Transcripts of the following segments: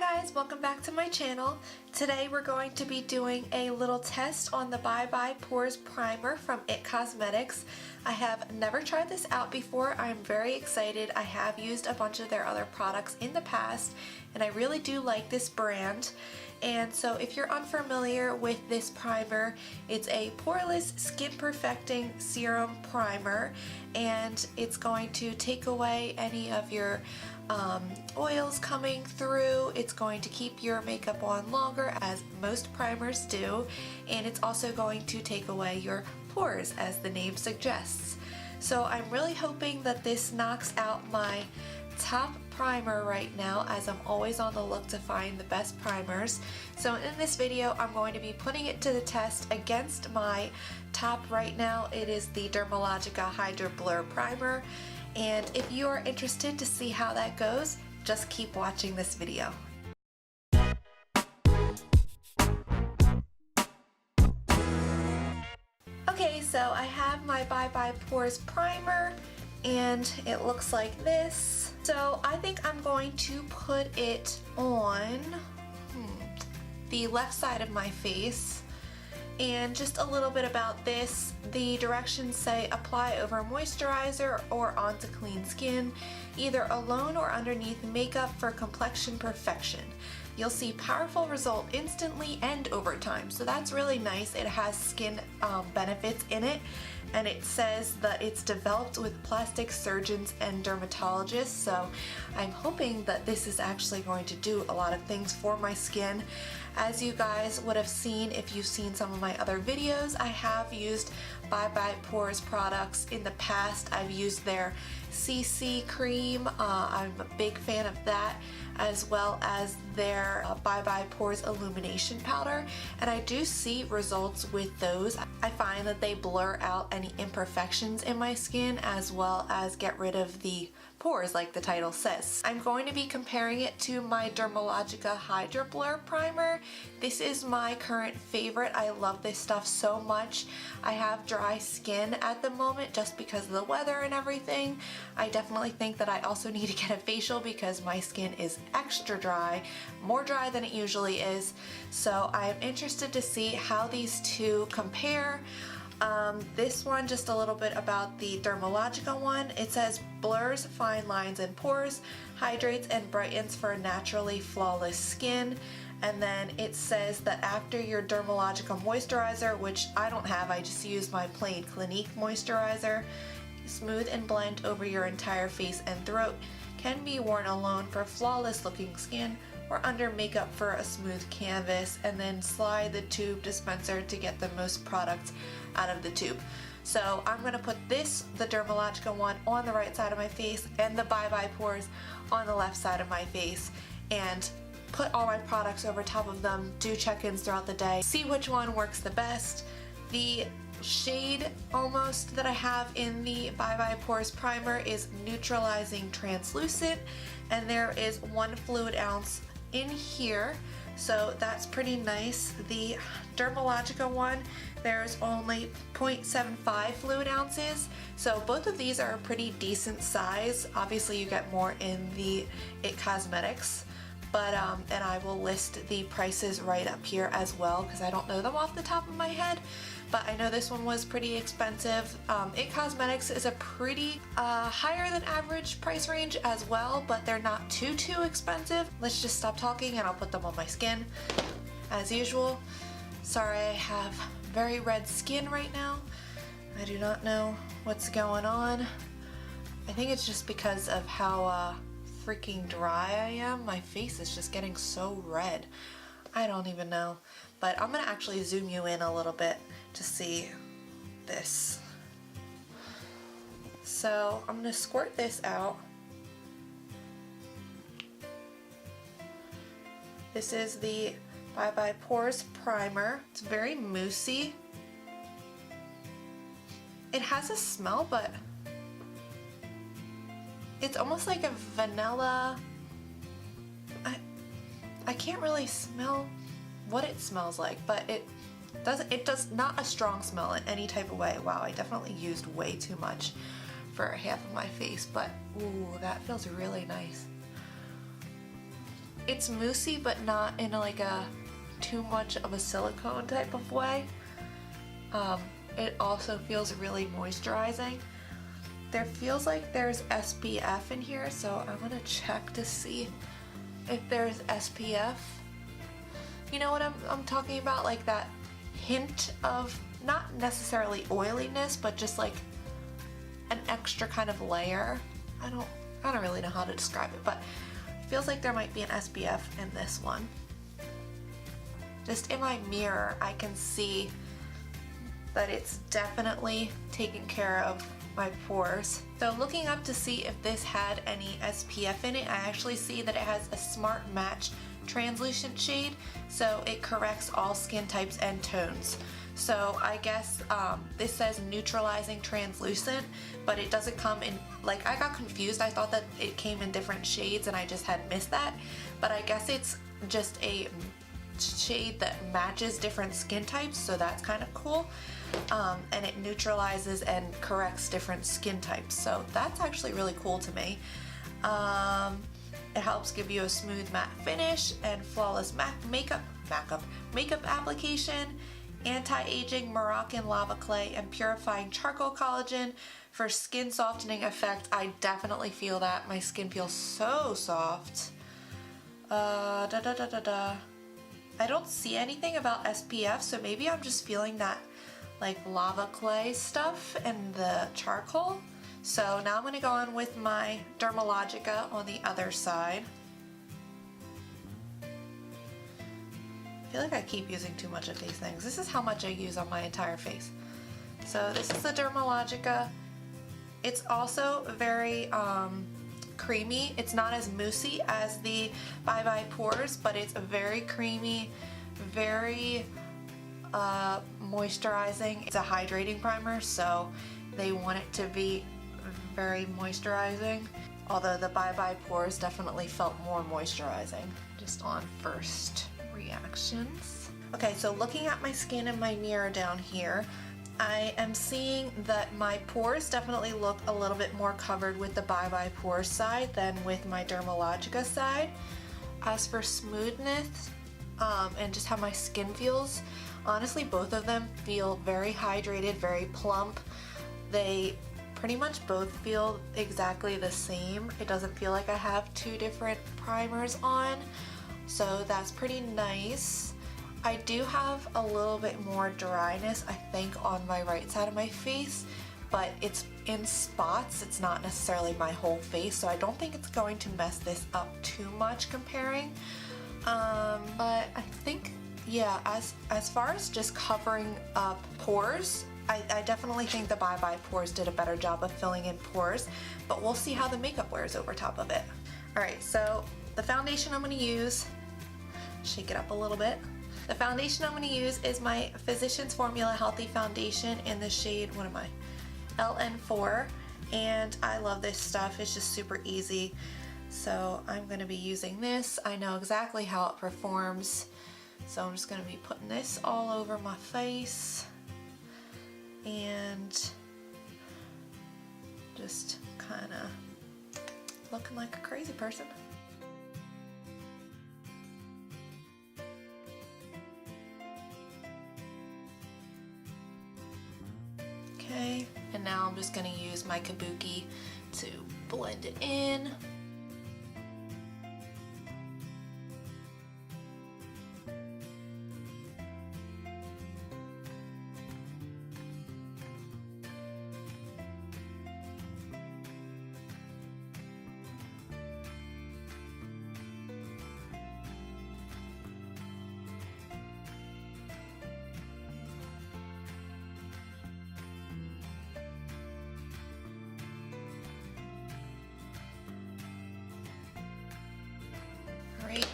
guys, welcome back to my channel. Today we're going to be doing a little test on the Bye Bye Pores Primer from IT Cosmetics. I have never tried this out before. I'm very excited. I have used a bunch of their other products in the past and I really do like this brand. And so if you're unfamiliar with this primer, it's a poreless skin perfecting serum primer, and it's going to take away any of your oils coming through. It's going to keep your makeup on longer, as most primers do, and it's also going to take away your pores, as the name suggests. So I'm really hoping that this knocks out my top primer right now, as I'm always on the look to find the best primers. So in this video I'm going to be putting it to the test against my top right now. It is the Dermalogica Hydra Blur Primer, and if you are interested to see how that goes, just keep watching this video. Okay, so I have my Bye Bye Pores Primer and it looks like this. So I think I'm going to put it on the left side of my face. And just a little bit about this, the directions say apply over moisturizer or onto clean skin, either alone or underneath makeup for complexion perfection. You'll see powerful result instantly and over time, so that's really nice. It has skin benefits in it, and it says that it's developed with plastic surgeons and dermatologists, so I'm hoping that this is actually going to do a lot of things for my skin. As you guys would have seen if you've seen some of my other videos, I have used Bye Bye Pores products in the past. I've used their CC cream, I'm a big fan of that, as well as their Bye Bye Pores Illumination Powder, and I do see results with those. I find that they blur out any imperfections in my skin, as well as get rid of the pores like the title says. I'm going to be comparing it to my Dermalogica Hydra Blur Primer. This is my current favorite. I love this stuff so much. I have dry skin at the moment just because of the weather and everything. I definitely think that I also need to get a facial because my skin is extra dry, more dry than it usually is. So I'm interested to see how these two compare. This one, just a little bit about the Dermalogica one. It says blurs fine lines and pores, hydrates and brightens for naturally flawless skin. And then it says that after your Dermalogica moisturizer, which I don't have, I just use my plain Clinique moisturizer, smooth and blend over your entire face and throat, can be worn alone for flawless looking skin or under makeup for a smooth canvas, and then slide the tube dispenser to get the most product out of the tube. So I'm going to put this, the Dermalogica one, on the right side of my face and the Bye Bye Pores on the left side of my face, and put all my products over top of them, do check-ins throughout the day, see which one works the best. The shade almost that I have in the Bye Bye Pores Primer is Neutralizing Translucent, and there is 1 fluid ounce in here, so that's pretty nice. The Dermalogica one, there's only 0.75 fluid ounces, so both of these are a pretty decent size. Obviously you get more in the IT Cosmetics, but and I will list the prices right up here as well because I don't know them off the top of my head, but I know this one was pretty expensive. IT Cosmetics is a pretty higher than average price range as well, but they're not too expensive. Let's just stop talking and I'll put them on my skin as usual. Sorry, I have very red skin right now. I do not know what's going on. I think it's just because of how freaking dry I am. My face is just getting so red. I don't even know. But I'm gonna actually zoom you in a little bit to see this. So I'm gonna squirt this out. This is the Bye Bye Pores Primer. It's very moussey. It has a smell, but it's almost like a vanilla. I can't really smell what it smells like, but it does not a strong smell in any type of way. Wow, I definitely used way too much for half of my face, but ooh, that feels really nice. it's moussey, but not in like a too much of a silicone type of way. It also feels really moisturizing. There feels like there's SPF in here, so I'm gonna check to see if there's SPF. You know what I'm talking about? Like that hint of, not necessarily oiliness, but just like an extra kind of layer. I don't really know how to describe it, but it feels like there might be an SPF in this one. Just in my mirror, I can see that it's definitely taking care of my pores. So looking up to see if this had any SPF in it, I actually see that it has a Smart Match translucent shade, so it corrects all skin types and tones. So I guess this says neutralizing translucent, but it doesn't come in, like, I got confused. I thought that it came in different shades and I just had missed that, but I guess it's just a shade that matches different skin types, so that's kind of cool. And it neutralizes and corrects different skin types, so that's actually really cool to me. It helps give you a smooth matte finish and flawless makeup application, anti-aging Moroccan lava clay, and purifying charcoal collagen for skin softening effect. I definitely feel that. My skin feels so soft. I don't see anything about SPF, so maybe I'm just feeling that like lava clay stuff and the charcoal. So now I'm going to go on with my Dermalogica on the other side. I feel like I keep using too much of these things. This is how much I use on my entire face. So this is the Dermalogica. It's also very creamy. It's not as moussey as the Bye Bye Pores, but it's very creamy, very moisturizing. It's a hydrating primer, so they want it to be very moisturizing. Although the Bye Bye Pores definitely felt more moisturizing, just on first reactions. Okay, so looking at my skin in my mirror down here, I am seeing that my pores definitely look a little bit more covered with the Bye Bye Pores side than with my Dermalogica side. As for smoothness, and just how my skin feels, honestly both of them feel very hydrated, very plump. They pretty much both feel exactly the same. It doesn't feel like I have two different primers on, so that's pretty nice. I do have a little bit more dryness, I think, on my right side of my face, but it's in spots. It's not necessarily my whole face, so I don't think it's going to mess this up too much comparing. But I think, yeah, as far as just covering up pores, I definitely think the Bye Bye Pores did a better job of filling in pores, but we'll see how the makeup wears over top of it. Alright, so the foundation I'm going to use, shake it up a little bit. The foundation I'm going to use is my Physicians Formula Healthy Foundation in the shade, what am I? LN4, and I love this stuff. It's just super easy. So I'm going to be using this. I know exactly how it performs, so I'm just going to be putting this all over my face and just kind of looking like a crazy person. Okay, and now I'm just going to use my kabuki to blend it in.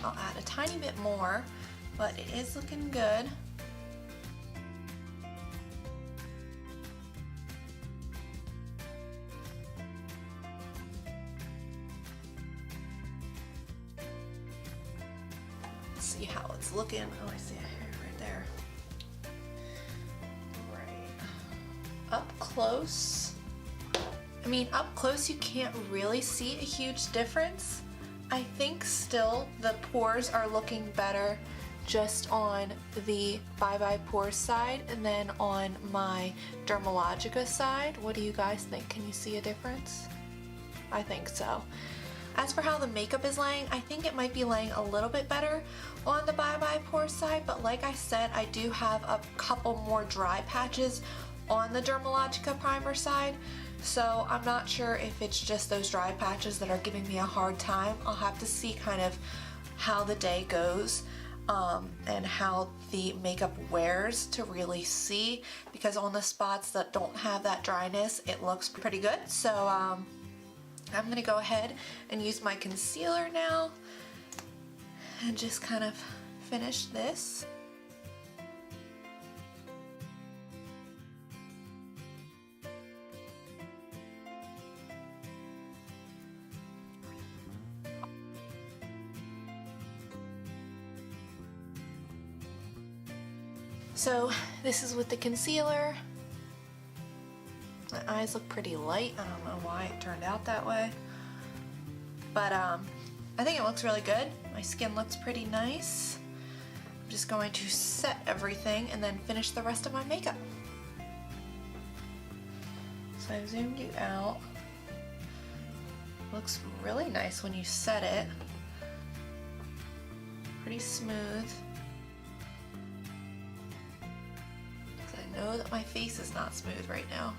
I'll add a tiny bit more, but it is looking good. Let's see how it's looking. Oh, I see a hair right there. Right. Up close. I mean, up close you can't really see a huge difference. I think still the pores are looking better just on the Bye Bye Pores side and then on my Dermalogica side. What do you guys think? Can you see a difference? I think so. As for how the makeup is laying, I think it might be laying a little bit better on the Bye Bye Pores side, but like I said, I do have a couple more dry patches on the Dermalogica primer side. So I'm not sure if it's just those dry patches that are giving me a hard time. I'll have to see kind of how the day goes and how the makeup wears to really see, because on the spots that don't have that dryness, it looks pretty good. So I'm gonna go ahead and use my concealer now and just kind of finish this. So this is with the concealer. My eyes look pretty light. I don't know why it turned out that way. But I think it looks really good. My skin looks pretty nice. I'm just going to set everything and then finish the rest of my makeup. So I've zoomed you out. Looks really nice when you set it. Pretty smooth. I know that my face is not smooth right now.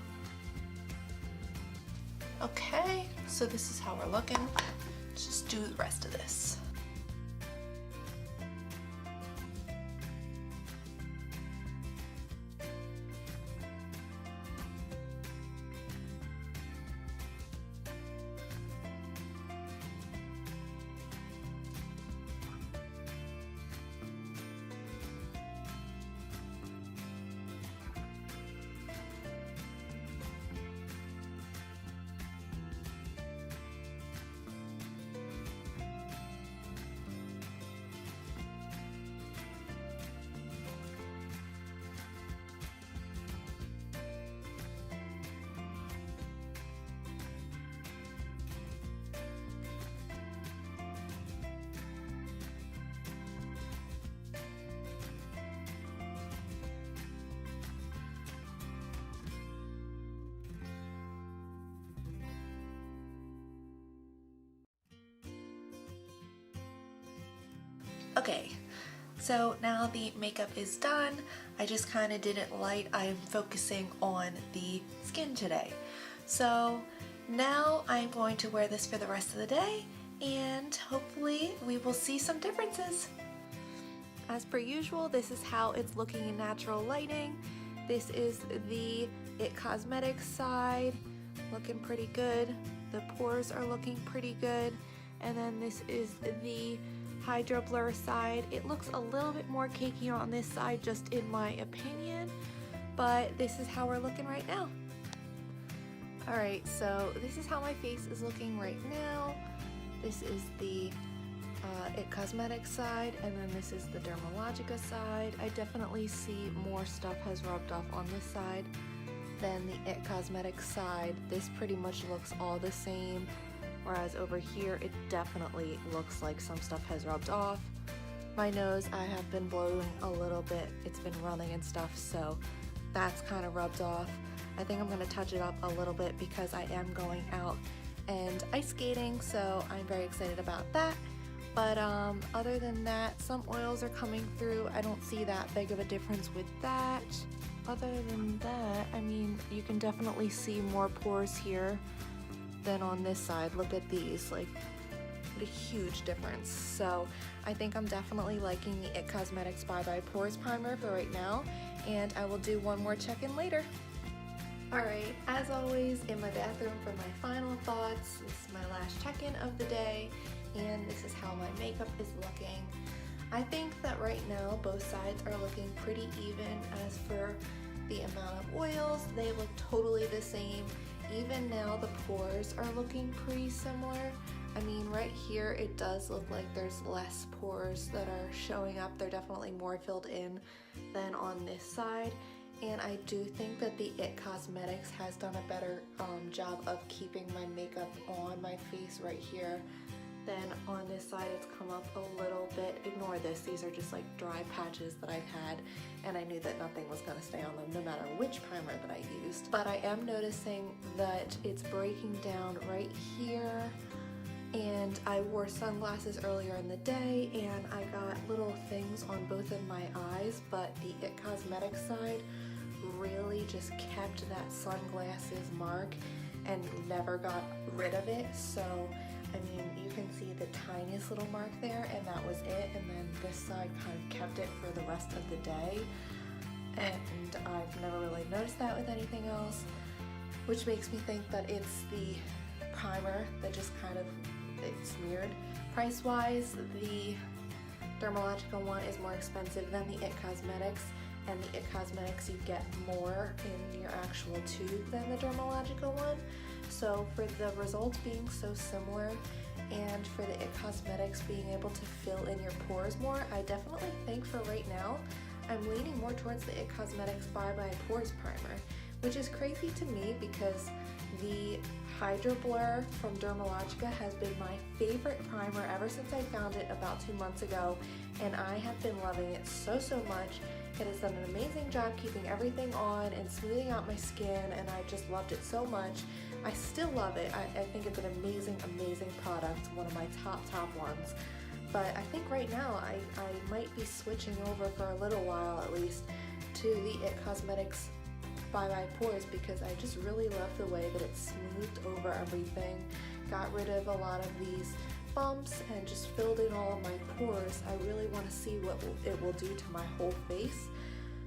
Okay, so this is how we're looking. Let's just do the rest of this. Okay, so now the makeup is done. I just kind of didn't light. I'm focusing on the skin today. So now I'm going to wear this for the rest of the day and hopefully we will see some differences. As per usual, this is how it's looking in natural lighting. This is the It Cosmetics side, looking pretty good. The pores are looking pretty good. And then this is the Hydro Blur side. It looks a little bit more cakey on this side, just in my opinion, but this is how we're looking right now. Alright, so this is how my face is looking right now. This is the It Cosmetics side, and then this is the Dermalogica side. I definitely see more stuff has rubbed off on this side than the It Cosmetics side. This pretty much looks all the same. Whereas over here, it definitely looks like some stuff has rubbed off. My nose, I have been blowing a little bit. It's been running and stuff, so that's kind of rubbed off. I think I'm going to touch it up a little bit because I am going out and ice skating, so I'm very excited about that. But other than that, some oils are coming through. I don't see that big of a difference with that. Other than that, I mean, you can definitely see more pores here than on this side. Look at these, like, what a huge difference. So I think I'm definitely liking the It Cosmetics Bye Bye Pores primer for right now, and I will do one more check-in later. Alright, as always, in my bathroom for my final thoughts. This is my last check-in of the day, and this is how my makeup is looking. I think that right now both sides are looking pretty even. As for the amount of oils, they look totally the same. Even now the pores are looking pretty similar. I mean, right here it does look like there's less pores that are showing up. They're definitely more filled in than on this side. And I do think that the It Cosmetics has done a better job of keeping my makeup on my face right here Then on this side it's come up a little bit. Ignore this, these are just like dry patches that I've had, and I knew that nothing was gonna stay on them no matter which primer that I used. But I am noticing that it's breaking down right here, and I wore sunglasses earlier in the day and I got little things on both of my eyes, but the It Cosmetics side really just kept that sunglasses mark and never got rid of it. So I mean, you can see the tiniest little mark there, and that was it, and then this side kind of kept it for the rest of the day, and I've never really noticed that with anything else, which makes me think that it's the primer that just kind of it smeared. Price-wise, the Dermalogica one is more expensive than the It Cosmetics, and the It Cosmetics you get more in your actual tube than the Dermalogica one. So for the results being so similar and for the It Cosmetics being able to fill in your pores more, I definitely think for right now, I'm leaning more towards the It Cosmetics Bye Bye Pores Primer, which is crazy to me because the Hydro Blur from Dermalogica has been my favorite primer ever since I found it about 2 months ago, and I have been loving it so much. It has done an amazing job keeping everything on and smoothing out my skin, and I just loved it so much. I still love it. I think it's an amazing product, one of my top ones. But I think right now I might be switching over for a little while at least to the It Cosmetics Bye Bye Pores, because I just really love the way that it smoothed over everything, got rid of a lot of these bumps, and just filled in all of my pores. I really want to see what it will do to my whole face.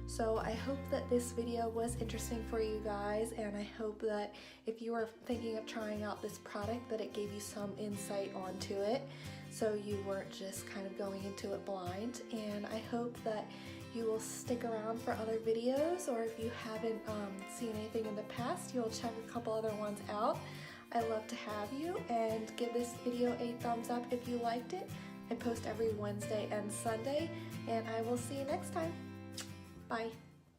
So I hope that this video was interesting for you guys, and I hope that if you are thinking of trying out this product that it gave you some insight onto it, so you weren't just kind of going into it blind. And I hope that you will stick around for other videos, or if you haven't seen anything in the past, you'll check a couple other ones out. I'd love to have you, and give this video a thumbs up if you liked it. I post every Wednesday and Sunday, and I will see you next time. Bye.